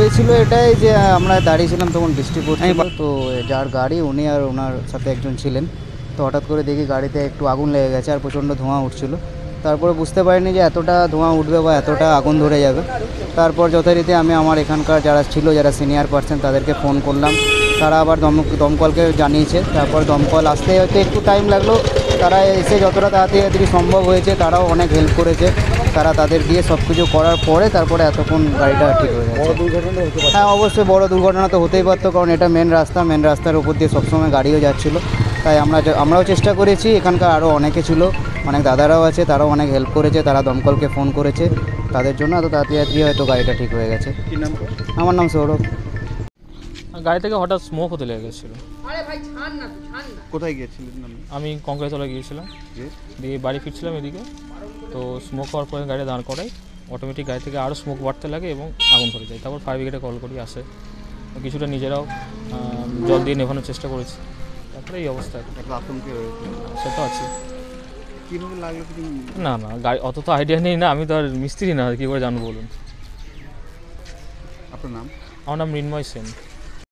হয়েছিল এটাই যে আমরা দাঁড়িয়েছিলাম তখন বৃষ্টি পড়ছিল, তো যার গাড়ি উনি আর ওনার সাথে একজন ছিলেন, তো হঠাৎ করে দেখি গাড়িতে একটু আগুন লেগে গেছে আর প্রচণ্ড ধোঁয়া উঠছিল। তারপরে বুঝতে পারিনি যে এতটা ধোঁয়া উঠবে বা এতটা আগুন ধরে যাবে। তারপর যথারীতি আমি আমার এখানকার যারা ছিল, যারা সিনিয়র পার্সন, তাদেরকে ফোন করলাম। তারা আবার দমকলকে জানিয়েছে। তারপর দমকল আসতে হয়তো একটু টাইম লাগলো। তারা এসে যতটা তাড়াতাড়ি সম্ভব হয়েছে, তারাও অনেক হেল্প করেছে। তারা তাদের দিয়ে সব কিছু করার পরে তারপরে এতক্ষণ গাড়িটা ঠিক হয়ে গেছে। বড় দুর্ঘটনা হতে পারে? হ্যাঁ, অবশ্যই বড় দুর্ঘটনা তো হতেই পারতো, কারণ এটা মেন রাস্তার উপর দিয়ে সবসময় গাড়িও যাচ্ছিলো। তাই আমরাও চেষ্টা করেছি। এখানকার আরও অনেকে ছিল, অনেক দাদারাও আছে, তারাও অনেক হেল্প করেছে। তারা দমকলকে ফোন করেছে, তাদের জন্য এত তাড়াতাড়ি হয়তো গাড়িটা ঠিক হয়ে গেছে। কী নাম? আমার নাম সৌরভ। গাড়ি থেকে হঠাৎ স্মোক হতে লেগে গেছিলো। কোথায় গিয়েছিলেন? আমি কংক্রিটতলা গিয়েছিলাম, দিয়ে বাড়ি ফিরছিলাম এদিকে, তো স্মোক হওয়ার পরে গাড়ি দাঁড় করাই, অটোমেটিক গাড়ি থেকে আরও স্মোক বাড়তে লাগে এবং আগুন ধরে যায়। তারপর ফায়ার ব্রিগেডে কল করি, আসে। কিছুটা নিজেরাও জল দিয়ে নেভানোর চেষ্টা করেছি। তারপরে এই অবস্থা। একটা আতঙ্কে রয়েছে। সেটা আছে। কীভাবে লাগলো? না গাড়ি অত তো আইডিয়া নেই না, আমি তো আর মিস্ত্রি না, কী করে জানবো বলুন। আপনার নাম? আমার নাম মৃন্ময় সেন।